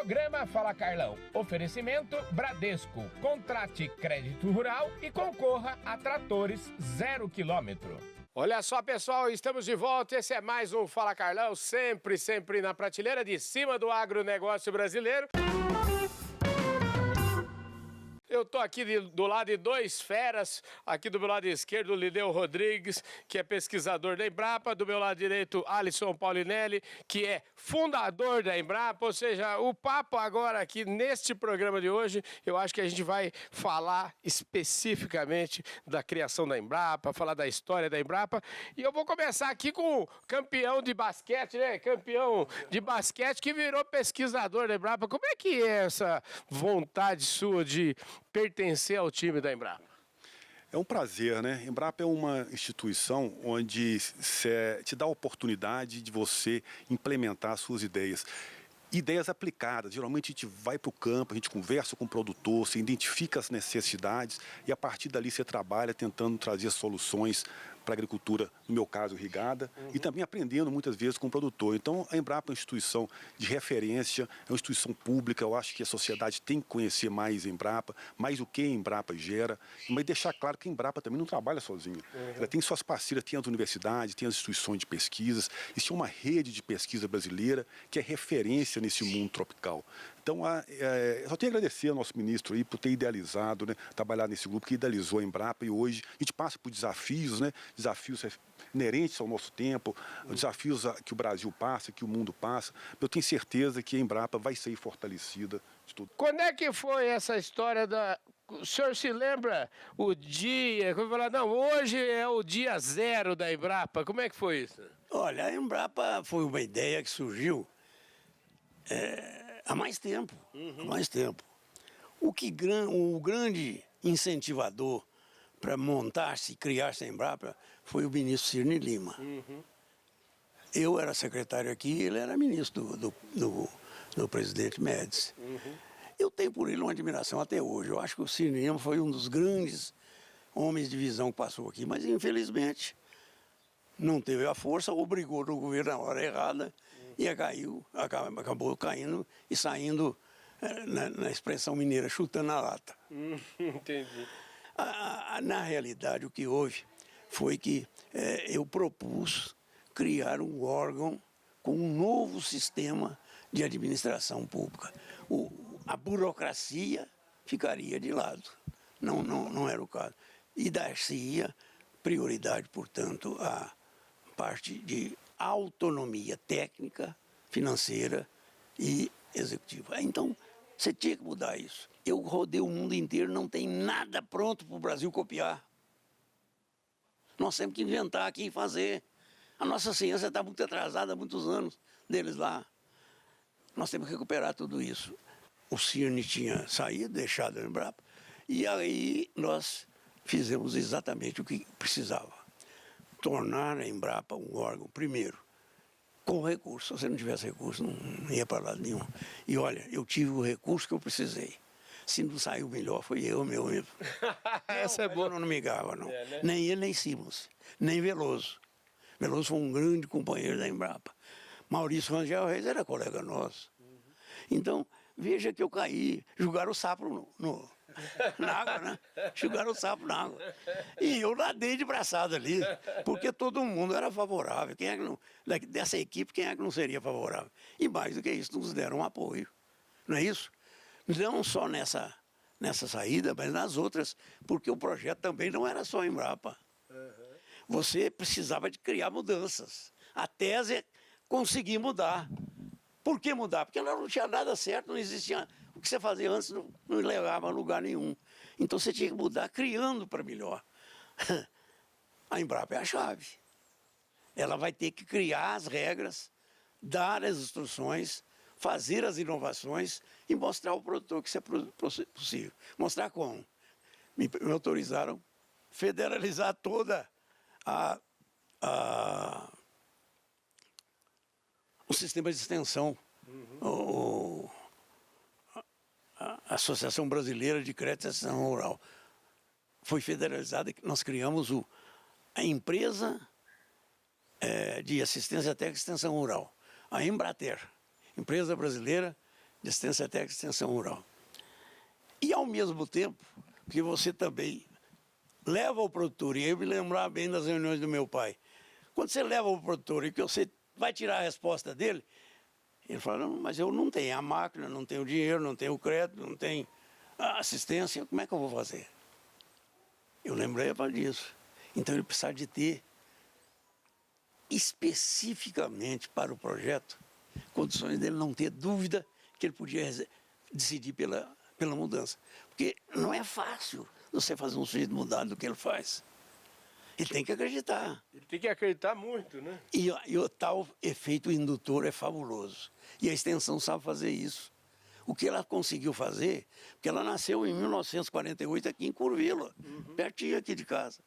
Programa Fala Carlão. Oferecimento Bradesco. Contrate crédito rural e concorra a tratores 0 km. Olha só, pessoal, estamos de volta. Esse é mais um Fala Carlão, sempre na prateleira de cima do agronegócio brasileiro. Eu tô aqui do lado de dois feras, aqui do meu lado esquerdo, o Lideu Rodrigues, que é pesquisador da Embrapa, do meu lado direito, Alisson Paulinelli, que é fundador da Embrapa, ou seja, o papo agora aqui neste programa de hoje, eu acho que a gente vai falar especificamente da criação da Embrapa, falar da história da Embrapa, e eu vou começar aqui com o campeão de basquete, né? Campeão de basquete que virou pesquisador da Embrapa. Como é que é essa vontade sua de pertencer ao time da Embrapa? É um prazer, né? Embrapa é uma instituição onde te dá a oportunidade de você implementar suas ideias. Ideias aplicadas. Geralmente a gente vai para o campo, a gente conversa com o produtor, você identifica as necessidades e a partir dali você trabalha tentando trazer soluções para a agricultura, no meu caso, irrigada, e também aprendendo muitas vezes com o produtor. Então, a Embrapa é uma instituição de referência, é uma instituição pública, eu acho que a sociedade tem que conhecer mais a Embrapa, mais o que a Embrapa gera, mas deixar claro que a Embrapa também não trabalha sozinha. Ela tem suas parceiras, tem as universidades, tem as instituições de pesquisas, isso é uma rede de pesquisa brasileira que é referência nesse mundo tropical. Então, eu só tenho a agradecer ao nosso ministro aí por ter idealizado, né, trabalhar nesse grupo que idealizou a Embrapa, e hoje a gente passa por desafios, né, desafios inerentes ao nosso tempo, desafios que o Brasil passa, que o mundo passa. Eu tenho certeza que a Embrapa vai sair fortalecida de tudo. Quando é que foi essa história da... O senhor se lembra o dia, quando falar, não, hoje é o dia 0 da Embrapa, como é que foi isso? Olha, a Embrapa foi uma ideia que surgiu há mais tempo, há mais tempo. O grande incentivador para montar-se e criar-se a Embrapa foi o ministro Cirne Lima. Eu era secretário aqui, ele era ministro do presidente Médici. Eu tenho por ele uma admiração até hoje. Eu acho que o Cirne Lima foi um dos grandes homens de visão que passou aqui, mas infelizmente não teve a força, obrigou o governo na hora errada e acabou caindo e saindo, na expressão mineira, chutando a lata. Entendi. Na realidade, o que houve foi que eu propus criar um órgão com um novo sistema de administração pública. A burocracia ficaria de lado, não era o caso. E dar-se-ia prioridade, portanto, à parte de autonomia técnica, financeira e executiva. Então, você tinha que mudar isso. Eu rodei o mundo inteiro, não tem nada pronto para o Brasil copiar. Nós temos que inventar aqui e fazer. A nossa ciência está muito atrasada há muitos anos deles lá. Nós temos que recuperar tudo isso. O Cirne tinha saído, deixado a Embrapa, e aí nós fizemos exatamente o que precisava. Tornar a Embrapa um órgão, primeiro, com recurso. Se você não tivesse recurso, não ia para lado nenhum. E olha, eu tive o recurso que eu precisei. Se não saiu melhor, foi eu mesmo. Essa é boa. Eu não me gava, não. Né? Nem ele, nem Simons, nem Veloso. Veloso foi um grande companheiro da Embrapa. Maurício Rangel Reis era colega nosso. Então, veja que eu caí, jogaram o sapo na água, né? Jogaram o sapo na água. E eu nadei de braçada ali, porque todo mundo era favorável. Quem é que não, dessa equipe, quem é que não seria favorável? E mais do que isso, nos deram um apoio. Não é isso? Não só nessa saída, mas nas outras, porque o projeto também não era só Embrapa. Você precisava de criar mudanças. A tese é conseguir mudar. Por que mudar? Porque ela não tinha nada certo, não existia... O que você fazia antes não levava a lugar nenhum. Então você tinha que mudar criando para melhor. A Embrapa é a chave. Ela vai ter que criar as regras, dar as instruções, fazer as inovações e mostrar ao produtor que isso é possível. Mostrar como? Me autorizaram a federalizar toda o sistema de extensão, a Associação Brasileira de Crédito e Extensão Rural. Foi federalizada e nós criamos a empresa de assistência técnica e extensão rural, a Embrater, Empresa Brasileira de assistência técnica e extensão rural. E, ao mesmo tempo, que você também leva o produtor, e eu me lembrar bem das reuniões do meu pai, quando você leva o produtor e que você vai tirar a resposta dele, ele fala, não, mas eu não tenho a máquina, não tenho dinheiro, não tenho crédito, não tenho a assistência, como é que eu vou fazer? Eu lembrei disso. Então ele precisava de ter, especificamente para o projeto, condições dele não ter dúvida que ele podia decidir pela mudança. Porque não é fácil você fazer um sujeito mudar do que ele faz. Ele tem que acreditar. Ele tem que acreditar muito, né? E o tal efeito indutor é fabuloso. E a extensão sabe fazer isso. O que ela conseguiu fazer, porque ela nasceu em 1948 aqui em Curvila, pertinho aqui de casa.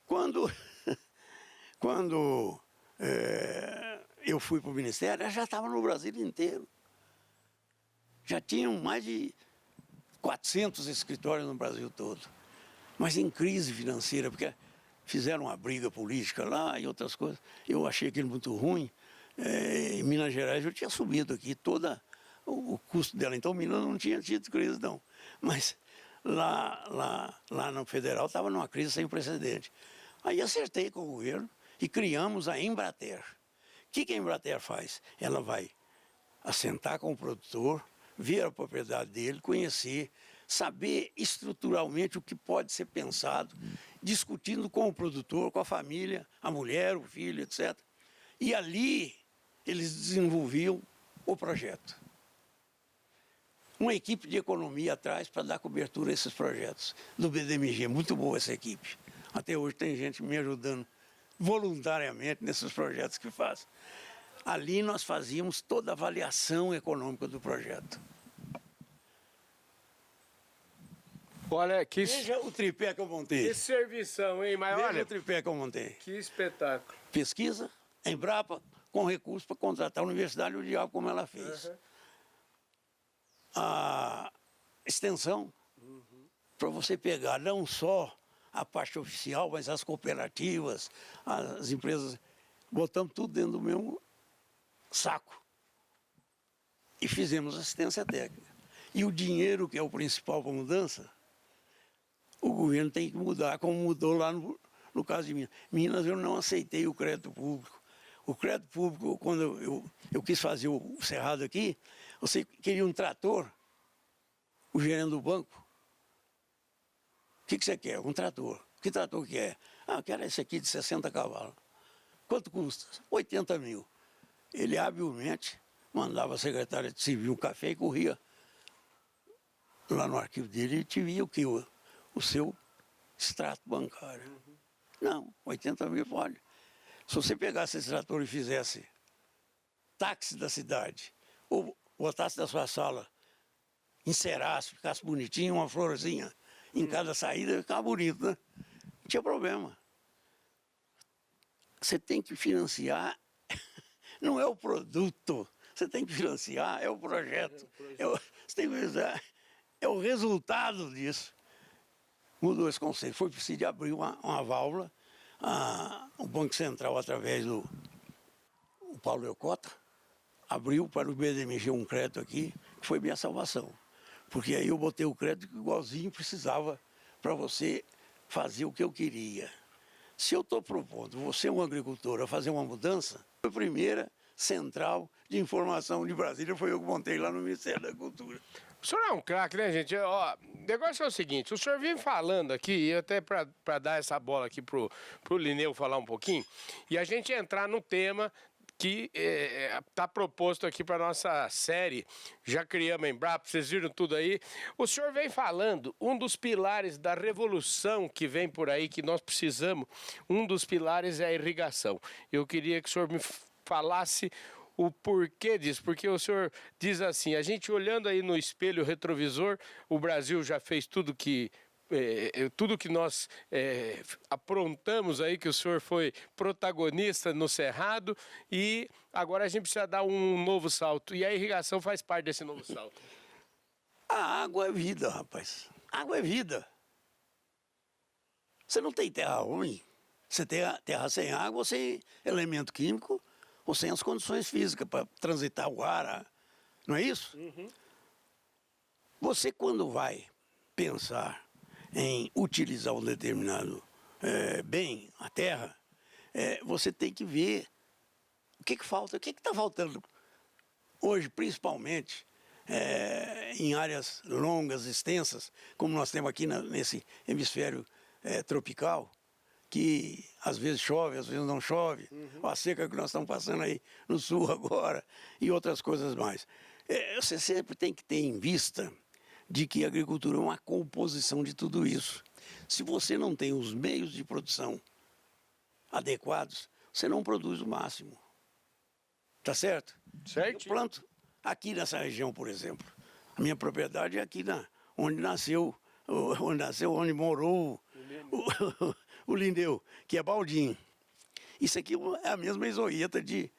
Quando eu fui para o Ministério, ela já estava no Brasil inteiro. Já tinham mais de 400 escritórios no Brasil todo. Mas em crise financeira, porque fizeram uma briga política lá e outras coisas. Eu achei aquilo muito ruim. Em Minas Gerais eu tinha subido aqui todo o custo dela. Então Minas não tinha tido crise, não. Mas lá no Federal estava numa crise sem precedente. Aí acertei com o governo e criamos a Embrater. O que a Embrater faz? Ela vai assentar com o produtor, ver a propriedade dele, conhecer, saber estruturalmente o que pode ser pensado, discutindo com o produtor, com a família, a mulher, o filho, etc. E ali eles desenvolviam o projeto. Uma equipe de economia atrás para dar cobertura a esses projetos do BDMG. Muito boa essa equipe. Até hoje tem gente me ajudando voluntariamente nesses projetos que faz. Ali nós fazíamos toda a avaliação econômica do projeto. Olha, Veja o tripé que eu montei. Que servição, hein? Mas Veja olha, o tripé que eu montei. que espetáculo. Pesquisa, Embrapa, com recursos para contratar a Universidade do Diabo, como ela fez. A extensão, para você pegar não só a parte oficial, mas as cooperativas, as empresas, botamos tudo dentro do mesmo saco. E fizemos assistência técnica. E o dinheiro, que é o principal para a mudança, o governo tem que mudar, como mudou lá no caso de Minas. Minas, eu não aceitei o crédito público. O crédito público, quando eu quis fazer o cerrado aqui, você queria um trator, o gerente do banco. O que você quer? Um trator. Que trator que é? Ah, eu quero esse aqui de 60 cavalos. Quanto custa? 80 mil. Ele habilmente mandava a secretária de civil um café e corria lá no arquivo dele e te via o que? O seu extrato bancário. Não, 80 mil pode. Se você pegasse esse trator e fizesse táxi da cidade, ou botasse da sua sala, encerasse, ficasse bonitinho, uma florzinha em cada saída, ficava bonito, né? Não tinha problema. Você tem que financiar, não é o produto, você tem que financiar, é o projeto. Você tem que financiar, é o resultado disso. Mudou esse conceito. Foi preciso abrir uma válvula. O Banco Central, através do Paulo Eucota, abriu para o BDMG um crédito aqui, que foi minha salvação. Porque aí eu botei o crédito igualzinho precisava para você fazer o que eu queria. Se eu estou propondo, você é um agricultor, a fazer uma mudança, a primeira central de informação de Brasília foi eu que montei lá no Ministério da Cultura. O senhor é um craque, né, gente? Ó, o negócio é o seguinte, o senhor vem falando aqui, e até para dar essa bola aqui pro Lineu falar um pouquinho, e a gente entrar no tema que está proposto aqui para nossa série, já criamos a Embrapa, vocês viram tudo aí. O senhor vem falando, um dos pilares da revolução que vem por aí, que nós precisamos, um dos pilares é a irrigação. Eu queria que o senhor me falasse o porquê disso, porque o senhor diz assim, a gente olhando aí no espelho retrovisor, o Brasil já fez tudo que nós aprontamos aí, que o senhor foi protagonista no Cerrado, e agora a gente precisa dar um novo salto, e a irrigação faz parte desse novo salto. A água é vida, rapaz. Água é vida. Você não tem terra ruim. Você tem a terra sem água, ou sem elemento químico, ou sem as condições físicas para transitar o ar, Não é isso? Você, quando vai pensar em utilizar um determinado bem, a terra, você tem que ver o que falta, o que está faltando hoje, principalmente em áreas longas, extensas, como nós temos aqui nesse hemisfério tropical, que às vezes chove, às vezes não chove, a seca que nós estamos passando aí no sul agora e outras coisas mais. Você sempre tem que ter em vista de que a agricultura é uma composição de tudo isso. Se você não tem os meios de produção adequados, você não produz o máximo. Tá certo? Certo. Eu planto aqui nessa região, por exemplo. A minha propriedade é aqui onde morou o Lindeu, que é Baldim. Isso aqui é a mesma isoieta de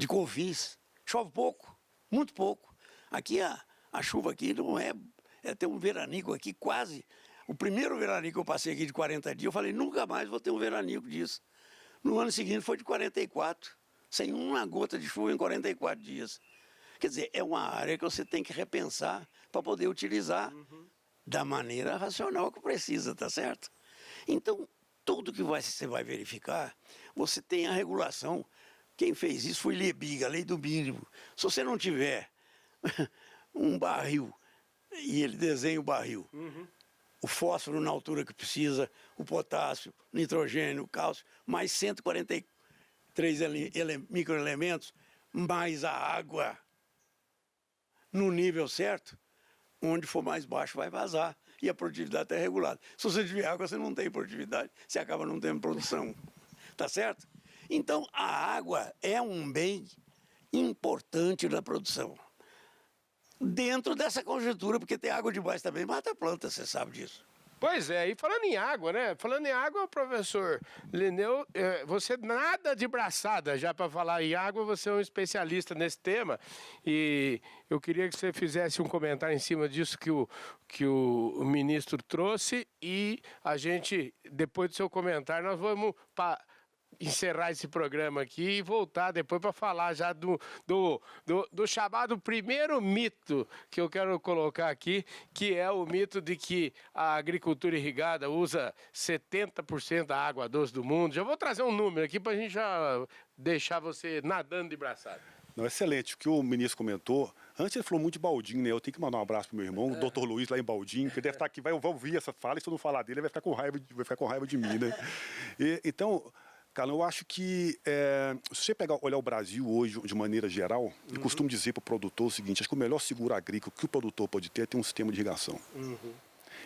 Confins. Chove pouco, muito pouco. Aqui a chuva aqui não tem um veranico aqui quase. O primeiro veranico que eu passei aqui de 40 dias, eu falei, nunca mais vou ter um veranico disso. No ano seguinte foi de 44, sem uma gota de chuva em 44 dias. Quer dizer, é uma área que você tem que repensar para poder utilizar da maneira racional que precisa, tá certo? Então, tudo que você vai verificar, você tem a regulação. Quem fez isso foi Liebig, a lei do mínimo. Se você não tiver um barril, e ele desenha o barril, o fósforo na altura que precisa, o potássio, o nitrogênio, o cálcio, mais 143 microelementos, mais a água no nível certo, onde for mais baixo vai vazar e a produtividade está regulada. Se você tiver água, você não tem produtividade, você acaba não tendo produção. Tá certo? Então, a água é um bem importante na produção. Dentro dessa conjuntura, porque tem água demais também, mata a planta, você sabe disso. Pois é, e falando em água, né? Falando em água, professor Lineu, você nada de braçada já para falar em água, você é um especialista nesse tema. E eu queria que você fizesse um comentário em cima disso que o ministro trouxe. E a gente, depois do seu comentário, nós vamos encerrar esse programa aqui e voltar depois para falar já do chamado primeiro mito que eu quero colocar aqui, que é o mito de que a agricultura irrigada usa 70% da água doce do mundo. Já vou trazer um número aqui para a gente já deixar você nadando de braçada. Não, excelente. O que o ministro comentou, antes ele falou muito de Baldim, né? Eu tenho que mandar um abraço pro meu irmão, o doutor Luiz, lá em Baldim, que deve estar aqui, vai ouvir essa fala, e se eu não falar dele, ele vai ficar com raiva de mim, né? Então, cara, eu acho que se você olhar o Brasil hoje de maneira geral, eu costumo dizer para o produtor o seguinte: acho que o melhor seguro agrícola que o produtor pode ter é ter um sistema de irrigação.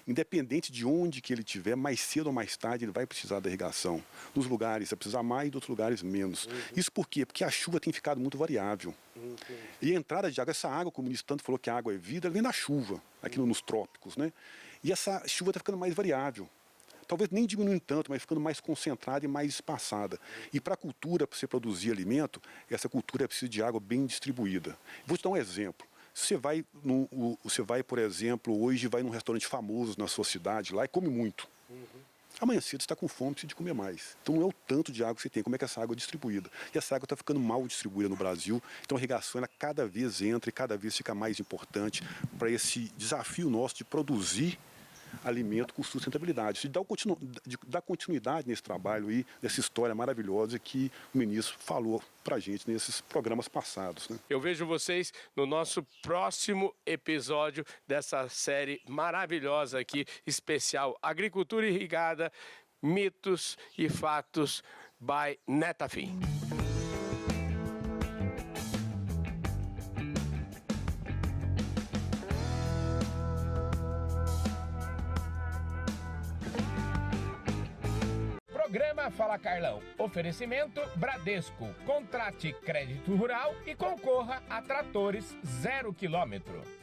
Independente de onde que ele estiver, mais cedo ou mais tarde ele vai precisar da irrigação. Nos lugares vai precisar mais, em outros lugares menos. Isso por quê? Porque a chuva tem ficado muito variável. E a entrada de água, essa água, como o ministro tanto falou que a água é vida, ela vem da chuva, aqui nos trópicos, né? E essa chuva está ficando mais variável. Talvez nem diminuindo tanto, mas ficando mais concentrada e mais espaçada. E para a cultura, para você produzir alimento, essa cultura precisa de água bem distribuída. Vou te dar um exemplo. Você vai, por exemplo, hoje vai num restaurante famoso na sua cidade lá e come muito. Amanhã cedo você está com fome, precisa de comer mais. Então não é o tanto de água que você tem, como é que essa água é distribuída. E essa água está ficando mal distribuída no Brasil. Então a irrigação ela cada vez entra e cada vez fica mais importante para esse desafio nosso de produzir alimento com sustentabilidade. De dar continuidade nesse trabalho aí, nessa história maravilhosa que o ministro falou para a gente nesses programas passados, né? Eu vejo vocês no nosso próximo episódio dessa série maravilhosa aqui, especial Agricultura Irrigada, Mitos e Fatos by Netafim. Programa Fala Carlão. Oferecimento Bradesco. Contrate crédito rural e concorra a tratores 0 km.